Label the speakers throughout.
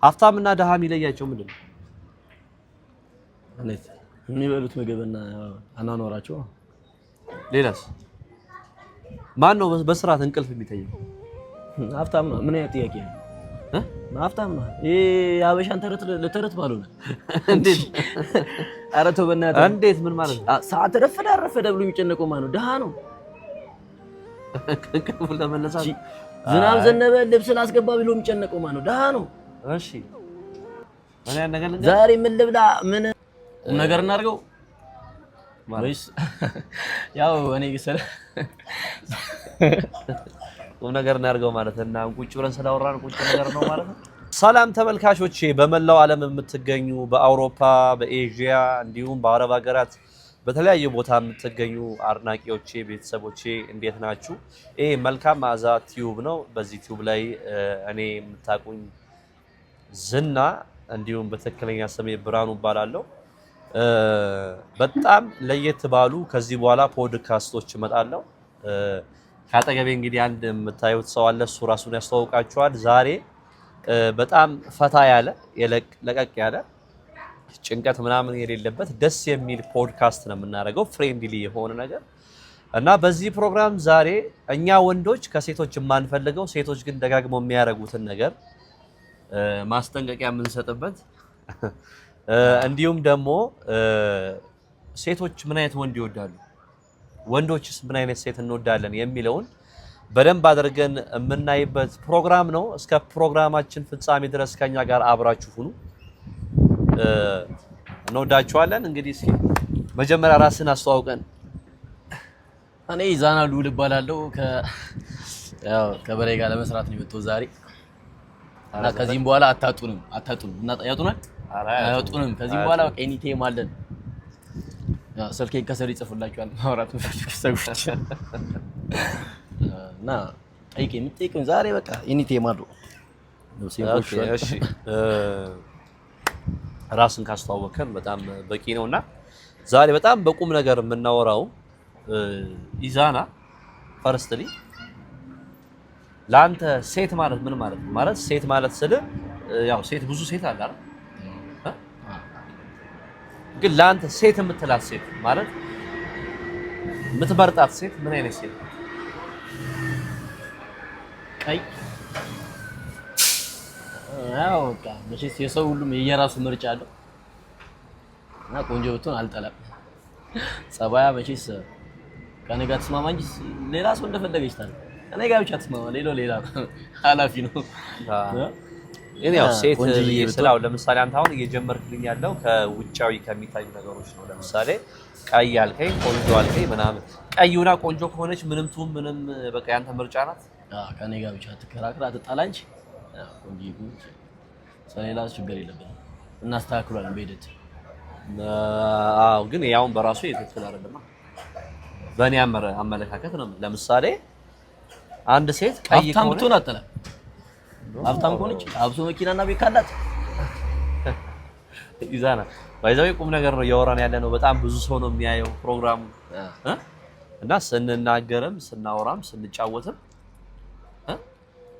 Speaker 1: ሀብታምና ደሃ የሚለያቸው ምንድነው?
Speaker 2: እንዴት የሚበሉት ምግብና አናኖራቸው።
Speaker 1: ሌላስ ማን ነው በስርዓት እንቅልፍ የሚተኛው?
Speaker 2: ሀብታም ነው። ምን አይነት ጥያቄ ነው? ሀብታም ነው። ይሄ አበሻን ለተረት ባልሆነ
Speaker 1: እንዴት?
Speaker 2: ኧረ ተው በእናትህ።
Speaker 1: እንዴት? ምን ማለት ነው?
Speaker 2: ሰዓት ረፈደ ብሎ የሚጨነቀው ማን ነው? ደሃ ነው።
Speaker 1: እንቅልፍ ለመነሳት
Speaker 2: ዝናብ ዘነበ ልብስ ላስገባ ብሎ የሚጨነቀው ማን ነው? ደሃ ነው።
Speaker 1: እሺ ምን ያን ነገር
Speaker 2: ዛሬ ምን ልብላ ምን ነገር እናድርገው ወይስ ያው እኔ ግሰለ
Speaker 1: ነገር እናድርገው ማለት እና ቁጭ ብለን ስላወራን ቁጭ ነገር ነው ማለት ነው። ሰላም ተመልካቾቼ፣ በመላው ዓለም የምትገኙ በአውሮፓ፣ በኤዥያ እንዲሁም በአረብ ሀገራት በተለያየ ቦታ የምትገኙ አድናቂዎቼ፣ ቤተሰቦቼ እንዴት ናችሁ? ይሄ መልካም መዓዛ ቲዩብ ነው። በዚህ ቲዩብ ላይ እኔ የምታቁኝ ዝና እንዲሁም በትክክለኛ ስሜ ብርሃኑ እባላለሁ። በጣም ለየት ባሉ ከዚህ በኋላ ፖድካስቶች እመጣለሁ። ካጠገቤ እንግዲህ አንድ የምታዩት ሰው አለ። እሱ ራሱን ያስተዋውቃችኋል። ዛሬ በጣም ፈታ ያለ ለቀቅ ያለ ጭንቀት ምናምን የሌለበት ደስ የሚል ፖድካስት ነው የምናደርገው፣ ፍሬንድሊ የሆነ ነገር እና በዚህ ፕሮግራም ዛሬ እኛ ወንዶች ከሴቶች የማንፈልገው ሴቶች ግን ደጋግመው የሚያደርጉትን ነገር ማስጠንቀቂያ የምንሰጥበት እንዲሁም ደግሞ ሴቶች ምን አይነት ወንድ ይወዳሉ፣ ወንዶችስ ምን አይነት ሴት እንወዳለን የሚለውን በደንብ አድርገን የምናይበት ፕሮግራም ነው። እስከ ፕሮግራማችን ፍጻሜ ድረስ ከኛ ጋር አብራችሁ ሁኑ። እንወዳችኋለን። እንግዲህ እስኪ መጀመሪያ ራስን አስተዋውቀን።
Speaker 2: እኔ ዛና ሉል እባላለሁ። ከበላይ ጋር ለመስራት ነው የመጣሁት ዛሬ እና ከዚህም በኋላ አታጡንም እና ያጡናል አያጡንም። ከዚህም በኋላ በቃ ኤኒቴም አለን። ስልኬን ከስር ይጽፉላችኋል ማውራት ሰዎች እና ጠይቁኝ ዛሬ በቃ ኤኒቴም አሉ።
Speaker 1: እሺ ራስን ካስተዋወቀን በጣም በቂ ነውና ዛሬ በጣም በቁም ነገር የምናወራው ኢዛና ፈርስትሊ ላንተ ሴት ማለት ምን ማለት ነው? ማለት ሴት ማለት ስለ ያው ሴት ብዙ ሴት አለ አይደል? ግን ላንተ ሴት የምትላት ሴት ማለት የምትመርጣት ሴት ምን አይነት ሴት?
Speaker 2: ቀይ ያው በቃ መቼስ የሰው ሁሉም የየራሱ ምርጫ አለው እና ቆንጆ ብትሆን አልጠላም። ጸባያ መቼስ ከኔ ጋር ተስማማ እንጂ ሌላ ሰው እንደፈለገች ታል እኔ ጋር ብቻ ተስማማ፣ ሌላ ኃላፊ ነው።
Speaker 1: እኔ ያው ሴት ስላው ለምሳሌ አንተ አሁን እየጀመርክልኝ ያለው ከውጫዊ ከሚታዩ ነገሮች ነው። ለምሳሌ ቀይ አልከኝ፣ ቆንጆ አልከኝ ምናምን። ቀይውና ቆንጆ ከሆነች ምንም ትሁን ምንም በቃ ያንተ ምርጫ ናት።
Speaker 2: ከኔ ጋር ብቻ ተከራክራ አትጣላ እንጂ ቆንጆ ይሁን ስለሌላ ችግር የለብንም፣ እናስተካክሏለን በሂደት።
Speaker 1: ግን ያውን በራሱ የትክክል አይደለም። በእኔ አመለካከት ነው። ለምሳሌ አንድ ሴት ቀይ ከሆነ
Speaker 2: አትጠላም። ሀብታም ከሆነች አብሶ መኪናና ቤት ካላት
Speaker 1: ኢዛና ባይዛው ቁም ነገር ነው እያወራን ያለ ነው። በጣም ብዙ ሰው ነው የሚያየው ፕሮግራሙ እና ስንናገርም ስናወራም ስንጫወትም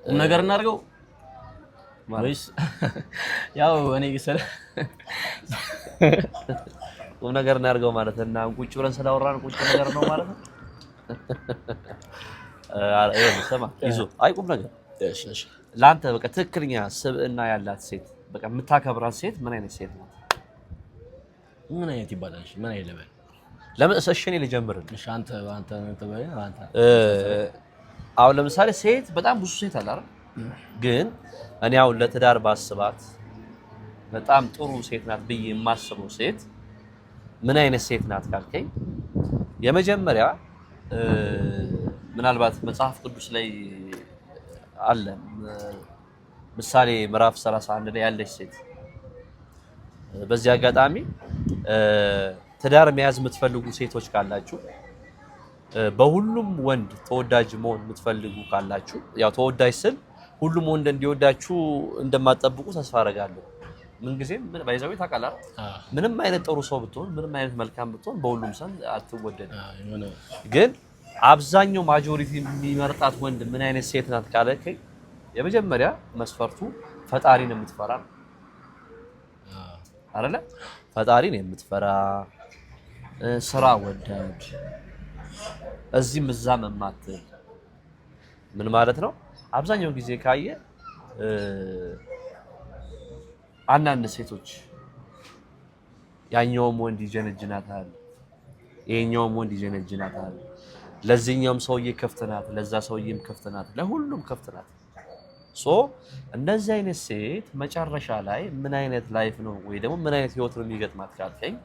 Speaker 2: ቁም ነገር እናድርገው ወይስ ያው እኔ ግሰለ
Speaker 1: ቁም ነገር እናድርገው ማለት እና ቁጭ ብለን ስላወራን ቁጭ ነገር ነው ማለት ነው። ሰማ ይዞ አይ ቁም ነገር
Speaker 2: እሺ
Speaker 1: ላንተ በቃ ትክክለኛ ስብዕና ያላት ሴት በቃ የምታከብራት ሴት ምን አይነት ሴት ናት?
Speaker 2: ምን አይነት ይባላል? እሺ ምን አይለበል
Speaker 1: ለምን እሺ እኔ ልጀምርልህ።
Speaker 2: እሺ አንተ
Speaker 1: አሁን ለምሳሌ ሴት በጣም ብዙ ሴት አለ አይደል? ግን እኔ አሁን ለትዳር ባስባት በጣም ጥሩ ሴት ናት ብዬ የማስበው ሴት ምን አይነት ሴት ናት ካልከኝ የመጀመሪያ ምናልባት መጽሐፍ ቅዱስ ላይ አለ ምሳሌ ምዕራፍ 31 ላይ ያለች ሴት። በዚህ አጋጣሚ ትዳር መያዝ የምትፈልጉ ሴቶች ካላችሁ በሁሉም ወንድ ተወዳጅ መሆን የምትፈልጉ ካላችሁ ያው ተወዳጅ ስል ሁሉም ወንድ እንዲወዳችሁ እንደማትጠብቁ ተስፋ አደርጋለሁ። ምን ጊዜም ባይዛው ታውቃለህ ምንም አይነት ጥሩ ሰው ብትሆን ምንም አይነት መልካም ብትሆን በሁሉም ሰው አትወደድ። ግን አብዛኛው ማጆሪቲ የሚመርጣት ወንድ ምን አይነት ሴት ናት ካለከኝ የመጀመሪያ መስፈርቱ ፈጣሪን የምትፈራ አይደለ? ፈጣሪን የምትፈራ ስራ ወዳድ እዚህም እዛም የማትል ምን ማለት ነው? አብዛኛው ጊዜ ካየ አንዳንድ ሴቶች ያኛውም ወንድ ይጀነጅናታል፣ ይሄኛውም ወንድ ይጀነጅናታል። ለዚህኛውም ሰውዬ ክፍት ናት፣ ለዛ ሰውዬም ክፍት ናት፣ ለሁሉም ክፍት ናት። እንደዚህ አይነት ሴት መጨረሻ ላይ ምን አይነት ላይፍ ነው ወይ ደግሞ ምን አይነት ህይወት ነው የሚገጥማት ካልከኝ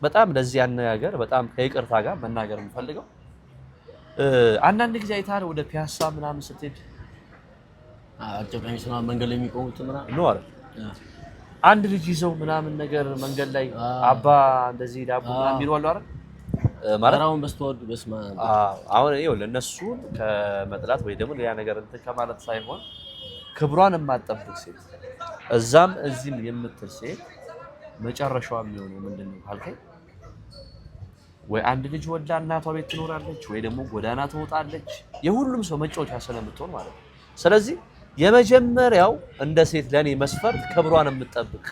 Speaker 1: በጣም ለዚህ አነጋገር በጣም ከይቅርታ ጋር መናገር የምፈልገው አንዳንድ ጊዜ አይታል ወደ ፒያሳ ምናምን ስትሄድ
Speaker 2: አጭቀኝ ስማ መንገድ ላይ የሚቆሙት ምናምን
Speaker 1: ነው አይደል? አንድ ልጅ ይዘው ምናምን ነገር መንገድ ላይ አባ እንደዚህ ዳቦ ምናምን የሚሉ አይደል?
Speaker 2: ማራውን በስተወዱ በስማ
Speaker 1: አሁን ይኸው ለነሱን ከመጥላት ወይ ደግሞ ሌላ ነገር እንትን ከማለት ሳይሆን ክብሯን የማትጠብቅ ሴት እዛም እዚህም የምትል ሴት መጨረሻዋ የሚሆነው ምንድነው ካልከኝ ወይ አንድ ልጅ ወልዳ እናቷ ቤት ትኖራለች ወይ ደግሞ ጎዳና ትወጣለች። የሁሉም ሰው መጫወቻ ስለምትሆን ማለት ነው። ስለዚህ የመጀመሪያው እንደ ሴት ለኔ መስፈርት ክብሯን የምትጠብቅ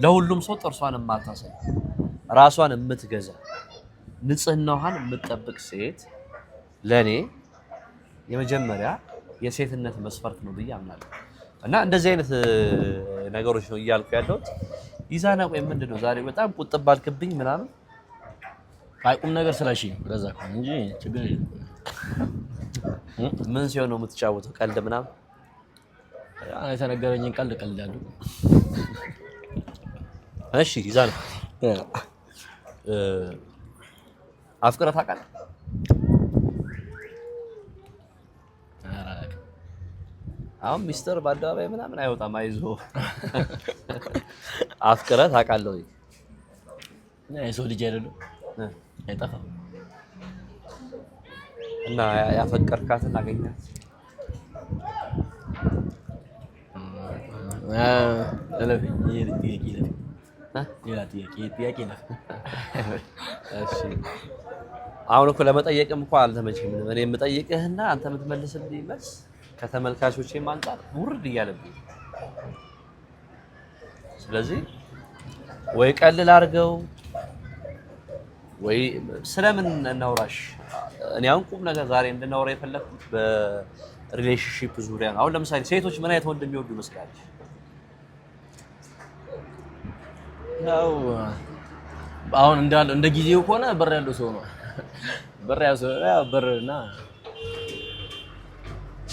Speaker 1: ለሁሉም ሰው ጥርሷን የማታሳይ ራሷን የምትገዛ ንጽህናዋን የምትጠብቅ ሴት ለኔ የመጀመሪያ የሴትነት መስፈርት ነው ብዬ አምናለሁ። እና እንደዚህ አይነት ነገሮች ነው እያልኩ ያለሁት። ይዛና ቆይ ምንድነው ዛሬ በጣም ቁጥብ ባልክብኝ ምናምን
Speaker 2: ቁም ነገር ስለሺ ለዛ ነው እንጂ ችግር የለም።
Speaker 1: ምን ሲሆን ነው የምትጫወተው? ቀልድ ምናምን
Speaker 2: የተነገረኝን ቀልድ ቀልዳለሁ።
Speaker 1: እሺ ይዛና አፍቅረህ ታውቃለህ? አሁን ሚስጥር በአደባባይ ምናምን አይወጣም። አይዞህ አፍቅረህ ታውቃለህ ወይ?
Speaker 2: የሰው ልጅ አይደለም አይጠፋም።
Speaker 1: እና ያፈቀርካትን አገኛት? አሁን እኮ ለመጠየቅም እኮ አልተመቸኝም። እኔ የምጠይቅህና አንተ የምትመልስልኝ መልስ ከተመልካቾቼም አንፃር ውርድ እያለብኝ። ስለዚህ ወይ ቀልል አድርገው ወይ ስለምን እናውራሽ። እኔ አሁን ቁም ነገር ዛሬ እንድናወራ የፈለኩት በሪሌሽንሺፕ ዙሪያ ነው። አሁን ለምሳሌ ሴቶች ምን አይነት ወንድ የሚወዱ ይመስላል?
Speaker 2: ያው አሁን እንዳለ እንደ ጊዜው ከሆነ በር ያለው ሰው ነው። በር ያለው ሰው ያው በርና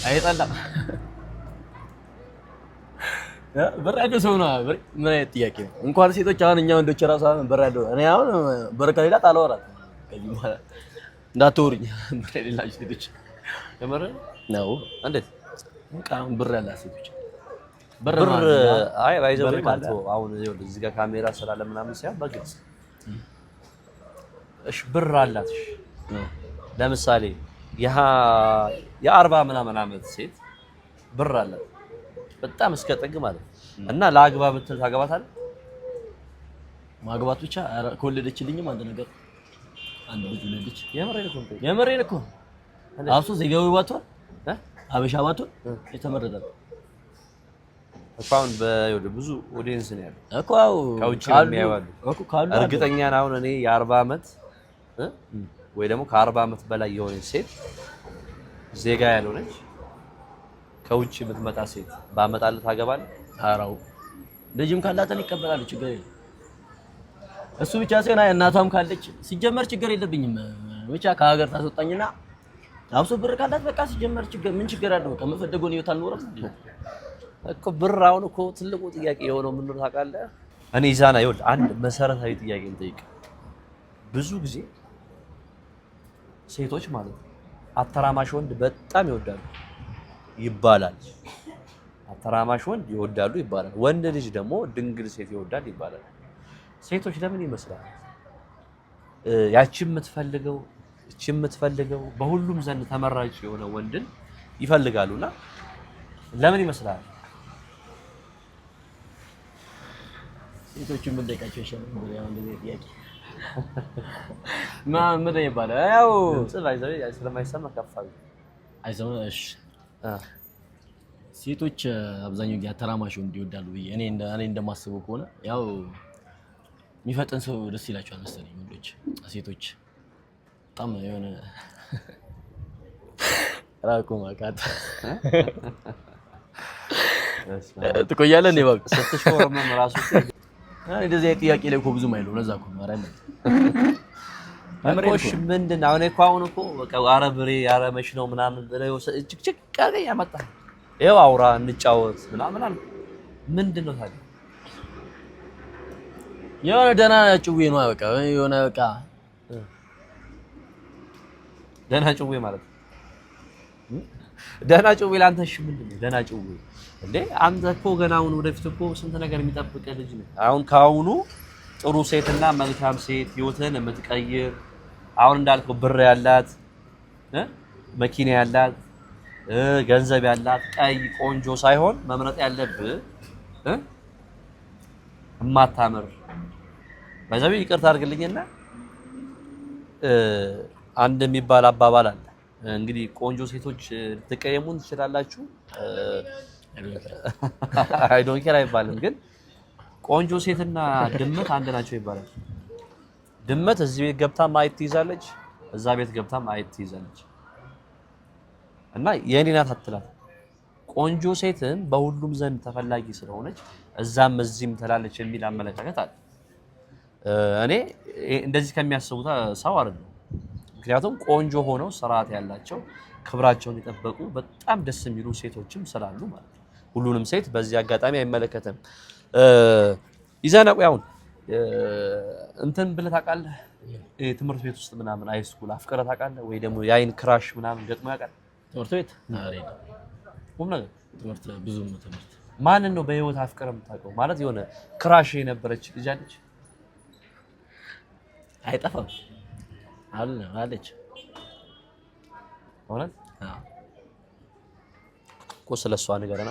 Speaker 2: አይጣላም። በር ያለው ሰው ነው። ምን አይነት ጥያቄ ነው? እንኳን ሴቶች አሁን እኛ ወንዶች ራሱ አሁን በር ያለው እኔ አሁን በር ከሌላ ታላወራት ከዚህ በኋላ እንዳትወሩኝ። በር የሌላችሁ ሴቶች
Speaker 1: የምር
Speaker 2: ነው
Speaker 1: እንዴት
Speaker 2: ቃም በር ያላችሁ ሴቶች
Speaker 1: ብር አይ ባይዘው ማለት ነው። አሁን ይኸውልህ እዚህ ጋር ካሜራ ስላለ ምናምን ሳይሆን በግልጽ እሺ ብር አላትሽ ለምሳሌ የ40 ምናምን ዓመት ሴት ብር አላት በጣም እስከ ጥግ ማለት እና ለአግባ ብትል ታገባታለህ?
Speaker 2: ማግባት ብቻ ከወለደችልኝም አንድ ነገር አንድ ልጅ ወለደች።
Speaker 1: የምሬን እኮ
Speaker 2: አብሶ ዜጋዊ ባትሆን አበሻ ባትሆን የተመረጠ ነው
Speaker 1: እኮ። አሁን ብዙ ኦዲየንስ ነው ያለው
Speaker 2: እኮ አው
Speaker 1: ከውጭ የሚያዩዋሉ እኮ ካሉ እርግጠኛ ነኝ። አሁን እኔ የ40 ዓመት ወይ ደግሞ ከ40 ዓመት በላይ የሆነች ሴት ዜጋ ያልሆነች ከውጭ የምትመጣ ሴት ባመጣልህ ታገባለህ?
Speaker 2: አራው ልጅም ካላተን ይቀበላሉ፣ ችግር የለም። እሱ ብቻ ሳይሆን እናቷም ካለች ሲጀመር ችግር የለብኝም። ብቻ ከሀገር ታስወጣኝና አብሶ ብር ካላት በቃ ሲጀመር ችግር ምን ችግር አለው? በቃ መፈደጎን ህይወት አልኖርም
Speaker 1: እኮ። ብር አሁን እኮ ትልቁ ጥያቄ የሆነው ምን ነው ታውቃለህ? እኔ ይዛና ይኸውልህ አንድ መሰረታዊ ጥያቄ እንጠይቅ። ብዙ ጊዜ ሴቶች ማለት ነው አተራማሽ ወንድ በጣም ይወዳሉ ይባላል። አተራማሽ ወንድ ይወዳሉ ይባላል። ወንድ ልጅ ደግሞ ድንግል ሴት ይወዳል ይባላል። ሴቶች ለምን ይመስላል ያቺ የምትፈልገው በሁሉም ዘንድ ተመራጭ የሆነ ወንድን ይፈልጋሉና ለምን ይመስላል?
Speaker 2: ሴቶቹ ምን ደቃቸው ይሻላል ያው እንደዚህ ጥያቄ ምን ይባላል? ያው
Speaker 1: ስለማይሰማ ከፋሉ አይሰማሽ
Speaker 2: ሴቶች አብዛኛው ጊዜ አተራማሽ ወንድ ይወዳሉ ብዬ እኔ እንደማስበው ከሆነ ያው የሚፈጥን ሰው ደስ ይላቸዋል መሰለኝ ወንዶች። ሴቶች በጣም የሆነ ራቆ ማቃት ትቆያለህ እንዴ ባብ
Speaker 1: ስትሾርመም ራሱ
Speaker 2: እንደዚህ አይነት ጥያቄ ላይ እኮ ብዙም አይለው ለዛ እኮ ነው አይደል?
Speaker 1: እኮሽ ምንድን አሁን እኮ በቃ አረብሬ አረመሽ ነው ምናምን ብለው ጭቅጭቅ አገኝ ያመጣ ይኸው አውራ እንጫወት ምናምን ምንድን ነው ታዲያ?
Speaker 2: የሆነ ደህና ጭዌ ነው በቃ የሆነ በቃ
Speaker 1: ደህና ጭዌ ማለት ደህና ጭዌ ላንተ እሺ ምንድን ነው ደህና ጭዌ እንዴ? አንተ እኮ ገና አሁን ወደፊት እኮ ስንት ነገር የሚጠብቅ ልጅ ነው። አሁን ካሁኑ ጥሩ ሴትና መልካም ሴት ህይወትን የምትቀይር አሁን እንዳልከው ብር ያላት መኪና ያላት ገንዘብ ያላት ቀይ ቆንጆ ሳይሆን መምረጥ ያለብህ እማታምር በዛው ይቅርታ አድርግልኝና አንድ የሚባል አባባል አለ። እንግዲህ ቆንጆ ሴቶች ልትቀየሙን ትችላላችሁ። አይ ዶንት ኬር አይባልም፣ ግን ቆንጆ ሴትና ድመት አንድ ናቸው ይባላል። ድመት እዚህ ቤት ገብታ ማየት ትይዛለች፣ እዛ ቤት ገብታ ማየት ትይዛለች እና የኔ ናት አትላት። ቆንጆ ሴትን በሁሉም ዘንድ ተፈላጊ ስለሆነች እዛም እዚህም ትላለች የሚል አመለካከት አለ። እኔ እንደዚህ ከሚያስቡት ሰው አይደለም። ምክንያቱም ቆንጆ ሆነው ስርዓት ያላቸው ክብራቸውን የጠበቁ በጣም ደስ የሚሉ ሴቶችም ስላሉ ማለት ነው። ሁሉንም ሴት በዚህ አጋጣሚ አይመለከትም። ይዘናቁ ያውን እንትን ብለህ ታውቃለህ? ትምህርት ቤት ውስጥ ምናምን ሃይስኩል አፍቅረህ ታውቃለህ ወይ? ደግሞ የአይን ክራሽ ምናምን ገጥሞ ያውቃል?
Speaker 2: ትምህርት ቤት
Speaker 1: ቁም ነገር
Speaker 2: ትምህርት ብዙም ትምህርት
Speaker 1: ማንን ነው በህይወት አፍቅረህ የምታውቀው? ማለት የሆነ ክራሽ የነበረች ልጅ አለች?
Speaker 2: አይጠፋም አለች።
Speaker 1: እውነት እኮ ስለሷ ንገረና።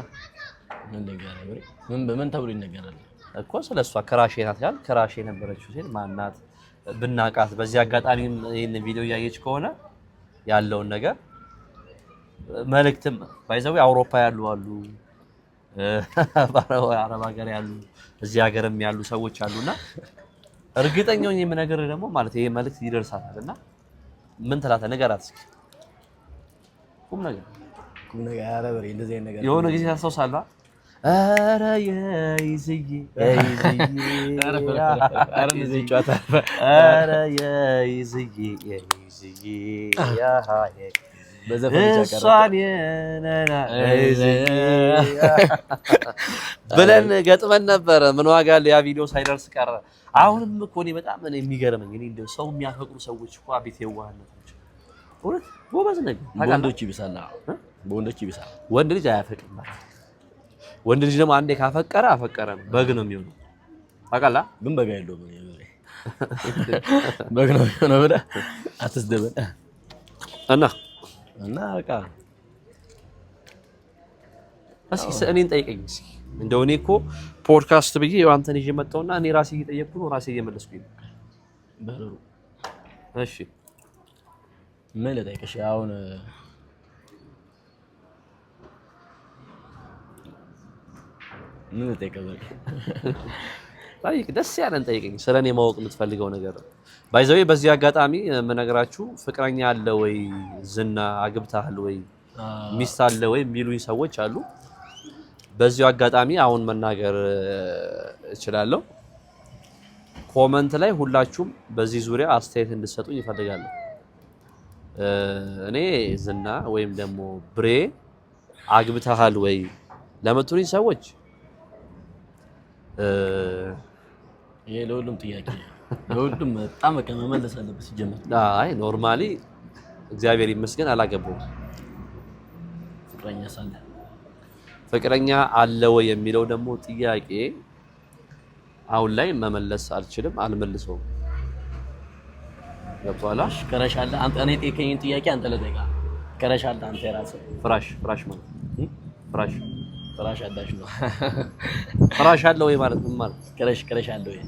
Speaker 2: ምን ተብሎ ይነገራል
Speaker 1: እኮ ስለሷ? ክራሽ ናት ያል ክራሽ የነበረችው ሴት ማናት ብናቃት? በዚህ አጋጣሚ ይሄን ቪዲዮ እያየች ከሆነ ያለውን ነገር መልእክትም ባይዘው አውሮፓ ያሉ አሉ፣ አረብ ሀገር ያሉ፣ እዚህ ሀገርም ያሉ ሰዎች አሉና እርግጠኛው የምነግርህ ደግሞ ማለት ይሄ መልእክት ይደርሳታልና ምን ትላታ ንገራት እስኪ። ቁም ነገር
Speaker 2: አረበሬ እንደዚህ አይነት ነገር
Speaker 1: የሆነ ጊዜ ታስታውሳለህ? ኧረ የይዝዬ ብለን ገጥመን ነበረ። ምን ዋጋ አለ ያ ቪዲዮ ሳይደርስ ቀረ። አሁንም እኮ እኔ በጣም የሚገርመኝ እኔ እንደው ሰው የሚያፈቅሩ ሰዎች እኮ አቤት የዋህነታቸው እውነት ጎበዝ ነገር።
Speaker 2: በወንዶች ይብሳል፣ በወንዶች ይብሳል።
Speaker 1: ወንድ ልጅ አያፈቅርም። ወንድ ልጅ ደግሞ አንዴ ካፈቀረ አፈቀረ ነው፣ በግ ነው የሚሆነው። ታውቃለህ?
Speaker 2: ግን በግ አይደለም በግ ነው የሚሆነው ብለህ አትስደበን እና በቃ
Speaker 1: እስኪ እኔን ጠይቀኝ እስኪ። እንደው እኔ እኮ ፖድካስት ብዬ አንተን ይዤ መጣሁና እኔ ራሴ እየጠየቅኩ ነው ራሴ እየመለስኩኝ ነው።
Speaker 2: በሩ
Speaker 1: እሺ
Speaker 2: ምን ልጠይቅሽ አሁን? ምን ልጠይቅሽ?
Speaker 1: ጠይቅ፣ ደስ ያለን ጠይቀኝ። ስለኔ ማወቅ የምትፈልገው ነገር ባይዘዌ። በዚህ አጋጣሚ የምነግራችሁ ፍቅረኛ አለ ወይ፣ ዝና አግብተሃል ወይ፣ ሚስት አለ ወይ የሚሉኝ ሰዎች አሉ። በዚህ አጋጣሚ አሁን መናገር እችላለሁ። ኮመንት ላይ ሁላችሁም በዚህ ዙሪያ አስተያየት እንድትሰጡኝ ይፈልጋለሁ። እኔ ዝና ወይም ደግሞ ብሬ አግብተሃል ወይ ለምትሉኝ ሰዎች
Speaker 2: ይሄ ለሁሉም ጥያቄ ለሁሉም በጣም መመለስ አለበት ሲጀመር።
Speaker 1: አይ ኖርማሊ እግዚአብሔር ይመስገን አላገባሁም። ፍቅረኛ አለ ወይ የሚለው ደግሞ ጥያቄ አሁን ላይ መመለስ አልችልም፣ አልመልሰውም። ገብቶሃል?
Speaker 2: ክረሽ አለ አንተ እኔ ጠይቀኝን ጥያቄ አንተ ለጠይቃ ክረሽ አለ አንተ የራስህ
Speaker 1: ፍራሽ ማለት ፍራሽ
Speaker 2: አዳሽ ነው።
Speaker 1: ፍራሽ አለ ወይ ማለት ምን ማለት?
Speaker 2: ክረሽ አለ ወይ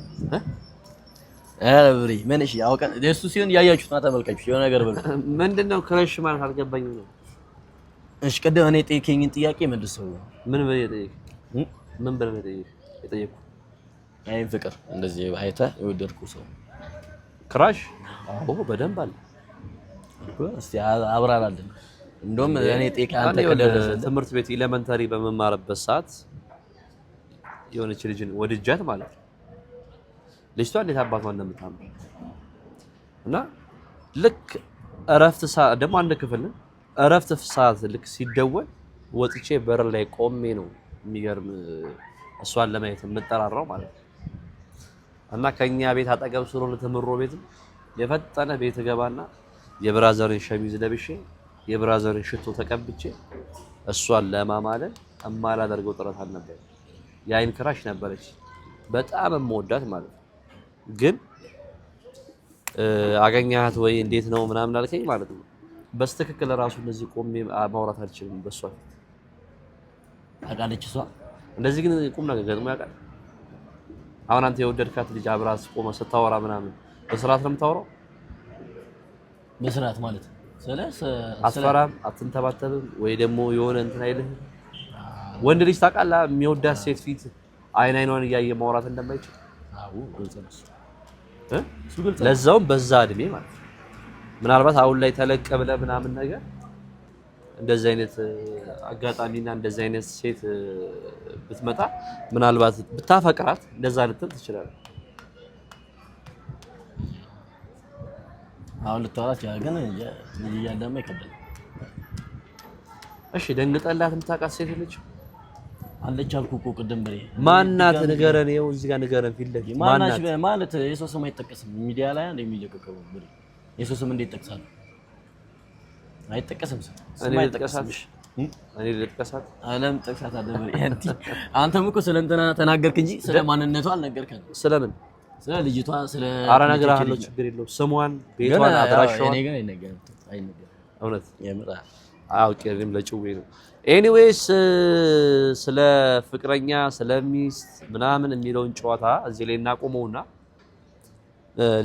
Speaker 2: አረብሪ ምን? እሺ አውቀ ደሱ ሲሆን ያያችሁት ነው ተመልካችሁ። የሆነ ነገር በሉ።
Speaker 1: ምንድነው ክረሽ ማለት አልገባኝም ነው።
Speaker 2: እሺ ቀደም እኔ ጠይቀኝን ጥያቄ መልሰው
Speaker 1: ምን በየጠይቅ ምን በየጠይቅ
Speaker 2: አይ ፍቅር እንደዚህ አይተህ የወደድኩ ሰው
Speaker 1: ክራሽ አዎ በደንብ አለ
Speaker 2: እስቲ አብራራልን እንደውም እኔ ጠይቀ አንተ ከደረሰ
Speaker 1: ትምህርት ቤት ኤሌመንታሪ በመማርበት ሰዓት የሆነች ልጅን ወድጃት ማለት ነው ልጅቷ እንዴት አባቷን እንደምታምር እና ልክ እረፍት ሰዓት ደግሞ አንድ ክፍል እረፍት ሰዓት ልክ ሲደወል ወጥቼ በር ላይ ቆሜ ነው የሚገርም እሷን ለማየት የምጠራራው ማለት ነው እና ከኛ ቤት አጠገብ ስለሆነ ተምሮ ቤት የፈጠነ ቤት ገባና የብራዘርን ሸሚዝ ለብሼ የብራዘርን ሽቶ ተቀብቼ እሷን ለማማለል እማላደርገው ጥረት አልነበረ የአይን ክራሽ ነበረች በጣም የምወዳት ማለት ነው ግን አገኛት ወይ እንዴት ነው ምናምን አልከኝ ማለት ነው በስተክክል ራሱ እንደዚህ ቆሜ ማውራት አልችልም በሷ
Speaker 2: አቃለች እሷ
Speaker 1: እንደዚህ ግን ቁም ነገር ገጥሞ ያውቃል አሁን አንተ የወደድካት ልጅ አብራስ ቆመ ስታወራ ምናምን በስርዓት ነው የምታወራው
Speaker 2: በስርዓት ማለት
Speaker 1: አስፈራም አትንተባተብም ወይ ደግሞ የሆነ እንትን አይልህ ወንድ ልጅ ታውቃለህ የሚወዳት ሴት ፊት አይኗን እያየ ማውራት እንደማይችል
Speaker 2: አዎ ግልጽ ነው
Speaker 1: ለዛውም በዛ እድሜ ማለት ነው ምናልባት አሁን ላይ ተለቀ ብለህ ምናምን ነገር እንደዚህ አይነት አጋጣሚና እንደዚህ አይነት ሴት ብትመጣ ምናልባት ብታፈቅራት እንደዛ ልትል ትችላለህ
Speaker 2: አሁን ልታወራት ግን እያዳማ ይከብዳል
Speaker 1: እሺ ደንግጠላት የምታውቃት ሴት ልጅ
Speaker 2: አለች አልኩህ እኮ ቅድም በሬ
Speaker 1: ማናት ንገረን ይኸው እዚህ ጋር ንገረን ፊት ለፊት
Speaker 2: ማናት ማለት የሰው ስም አይጠቀስም ሚዲያ ላይ አንድ የሚለቀቀው በሬ የሰው ስም እንዴት ይጠቅሳል አይጠቀስም ስም አይጠቀስም
Speaker 1: እኔ ልጥቀሳት
Speaker 2: አለም ጠቅሳት አደበሬ አንተም እኮ ስለ እንትና ተናገርክ እንጂ ስለ ማንነቷ አልነገርከንም
Speaker 1: ስለምን
Speaker 2: ስለ ልጅቷ ስለ
Speaker 1: አረ ነግራለሁ ችግር የለውም ስሟን ቤቷን አድራሻዋን
Speaker 2: እኔ ጋር አይነገርም
Speaker 1: እውነት
Speaker 2: የምራ
Speaker 1: አውቄልም ለጭዌ ነው ኤኒዌይስ ስለ ፍቅረኛ ስለ ሚስት ምናምን የሚለውን ጨዋታ እዚህ ላይ እናቆመውና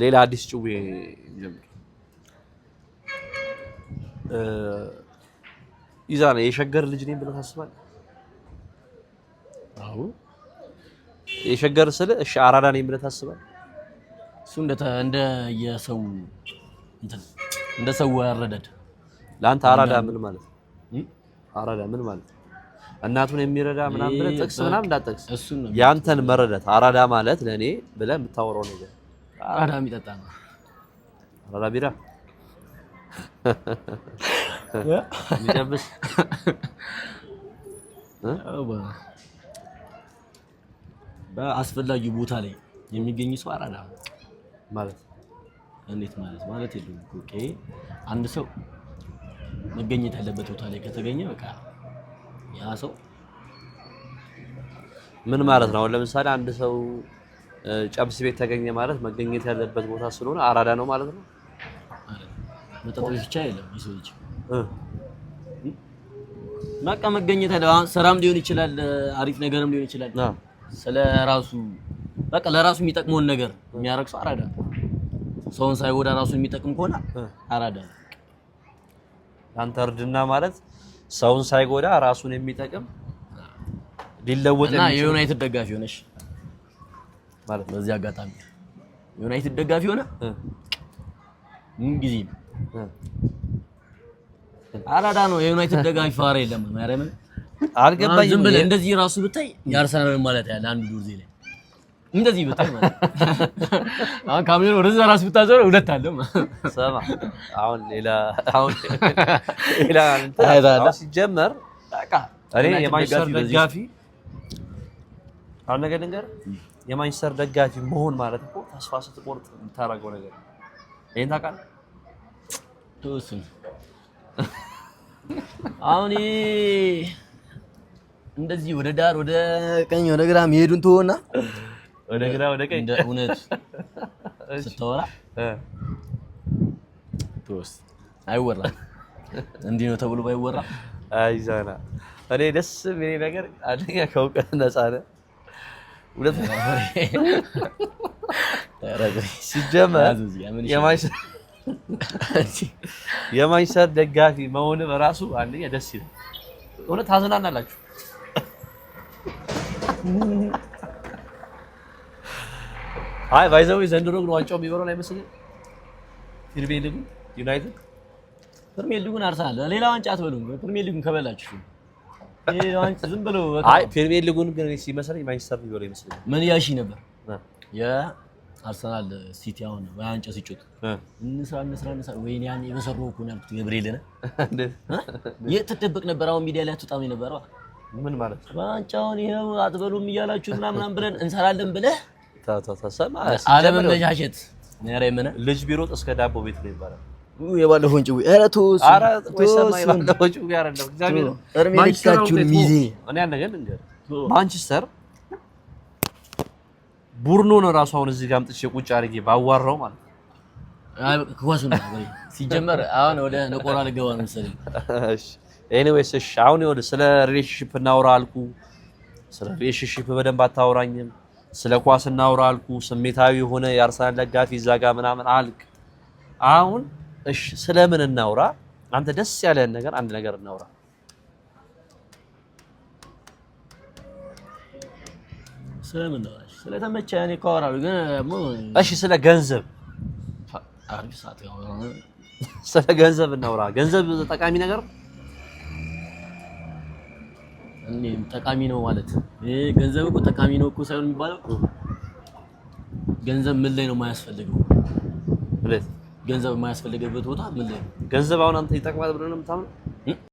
Speaker 1: ሌላ አዲስ ጭዌ እንጀምር ይዛና የሸገር ልጅ ነኝ ብለህ ታስባለህ
Speaker 2: አዎ
Speaker 1: የሸገር ስለ እሺ አራዳ ነኝ ብለህ ታስባለህ
Speaker 2: እሱ እንደ የሰው እንደ ሰው ያረዳድ
Speaker 1: ለአንተ አራዳ ምን ማለት ነው አራዳ ምን ማለት ነው እናቱን የሚረዳ ምናምን ብለህ ጥቅስ ምናምን እንዳትጠቅስ ያንተን መረዳት አራዳ ማለት ለኔ ብለህ የምታወራው ነገር
Speaker 2: አራዳ የሚጠጣ ነው
Speaker 1: አራዳ ቢራ የሚጠብስ
Speaker 2: በአስፈላጊ ቦታ ላይ የሚገኝ ሰው አራዳ
Speaker 1: ማለት
Speaker 2: እንዴት ማለት የለም ኦኬ አንድ ሰው መገኘት ያለበት ቦታ ላይ ከተገኘ በቃ ያ ሰው
Speaker 1: ምን ማለት ነው ለምሳሌ አንድ ሰው ጨብስ ቤት ተገኘ ማለት መገኘት ያለበት ቦታ ስለሆነ አራዳ ነው ማለት ነው
Speaker 2: መጠጥ ብቻ አይደለም ይሰው ልጅ በቃ መገኘት ያለ ስራም ሊሆን ይችላል አሪፍ ነገርም ሊሆን ይችላል ስለ ራሱ በቃ ለራሱ የሚጠቅመውን ነገር የሚያረግ ሰው አራዳ ሰውን ሳይጎዳ ራሱን የሚጠቅም ከሆነ አራዳ
Speaker 1: አንተ እርድና ማለት ሰውን ሳይጎዳ ራሱን የሚጠቅም ሊለወጥ
Speaker 2: እና የዩናይትድ ደጋፊ ሆነሽ ማለት በዚህ አጋጣሚ ዩናይትድ ደጋፊ ሆነ ምን ጊዜ አራዳ ነው የዩናይትድ ደጋፊ ፋራ የለም ማረም
Speaker 1: አልገባኝም
Speaker 2: ዝም ብለህ እንደዚህ ራሱ ብታይ ያርሰናል ማለት ያለ አንዱ ዱርዜ ላይ እንደዚህ ብታይ ማለት አሁን ካሜራው ወደዛ ራስ ብታዘው ሁለት አለው
Speaker 1: ሰማ አሁን ሌላ ሲጀመር
Speaker 2: በቃ
Speaker 1: እኔ የማንቸስተር ደጋፊ አሁን ነገር የማንቸስተር ደጋፊ መሆን ማለት እኮ ተስፋ ስትቆርጥ የምታረገው ነገር ይሄን ታውቃለህ
Speaker 2: ተወስን አሁን እንደዚህ ወደ ዳር ወደ ቀኝ ወደ ግራ መሄዱን ተወና
Speaker 1: ወደ ግራ ወደ ቀኝ
Speaker 2: እንደ እውነት ስትወራ ተወስ አይወራ እንዲህ ነው ተብሎ ባይወራ
Speaker 1: አይዛና እኔ ደስ ምን ነገር አንደኛ ከእውቀት ነፃ ነህ ሁለት ሲጀመር የማንቸስተር ደጋፊ መሆን በራሱ አንደኛ ደስ ይላል እውነት ታዝናናላችሁ። አይ ባይዘው ዘንድሮ ግን ዋንጫው የሚበረው አይመስልም። ፕሪሚየር ሊጉ ዩናይትድ
Speaker 2: ፕሪሚየር ሊጉን አርሰናል ሌላ ዋንጫ አትበሉም። ፕሪሚየር ሊጉን ከበላችሁ ይሄ ዋንጫ ዝም ብሎ
Speaker 1: አይ ፕሪሚየር ሊጉን ግን ሲመሰለኝ ማንቸስተር ቢበረው ይመስለኛል።
Speaker 2: ምን ያሺ ነበር የአርሰናል ሲቲ አሁን ዋንጫ ሲጮት እንስራ ወይኔ ያን የበሰረው እኮ ነው ያልኩት ገብርኤልን የት ትደብቅ ነበር? አሁን ሚዲያ ላይ አትወጣም ነበር።
Speaker 1: ምን ማለት
Speaker 2: ዋንጫውን ይሄው አትበሉም እያላችሁ ምናምን ብለን እንሰራለን ብለህ
Speaker 1: ታታሰማ
Speaker 2: አለመመቻቸት ነሬ ምን
Speaker 1: ልጅ ቢሮጥ እስከ ዳቦ ቤት ነው ይባላል።
Speaker 2: የባለፈው እንጭ ኧረ ተወሱ
Speaker 1: ወይሰማይ ባለፈው እንጭ ያረለው እግዚአብሔር
Speaker 2: ማንቸስተር ሚዜ
Speaker 1: እኔ አንድ ነገር እንገር ማንቸስተር ቡርኖን ራሱ አሁን እዚህ ጋር አምጥቼ ቁጭ አድርጌ ባዋራው ማለት
Speaker 2: አይ ኳሱ ነው ወይ ሲጀመር አሁን ወደ ነቆራ ልገባ ነው መሰለኝ።
Speaker 1: እሺ ኤኒዌይስ እሺ አሁን ወደ ስለ ሪሌሽንሺፕ እናውራ አልኩ። ስለ ሪሌሽንሺፕ በደንብ አታወራኝም። ስለ ኳስ እናውራ አልኩ። ስሜታዊ ሆነ የአርሰናል ደጋፊ እዛ ጋር ምናምን አልክ። አሁን እሺ ስለምን እናውራ? አንተ ደስ ያለህን ነገር አንድ ነገር እናውራ።
Speaker 2: ስለምን ነው? ስለተመቸህ እኔ እኮ አወራለሁ ግን
Speaker 1: እሺ ስለ ገንዘብ
Speaker 2: አሪፍ ሰዓት ያው
Speaker 1: ስለ ገንዘብ እናውራ። ገንዘብ ጠቃሚ ነገር
Speaker 2: እኔ ጠቃሚ ነው ማለት ይሄ ገንዘብ እኮ ጠቃሚ ነው እኮ ሳይሆን የሚባለው ገንዘብ ምን ላይ ነው የማያስፈልገው?
Speaker 1: ማለት
Speaker 2: ገንዘብ የማያስፈልገበት ቦታ ምን ላይ ነው?
Speaker 1: ገንዘብ አሁን አንተ ይጠቅማል ብለህ ነው የምታምነው?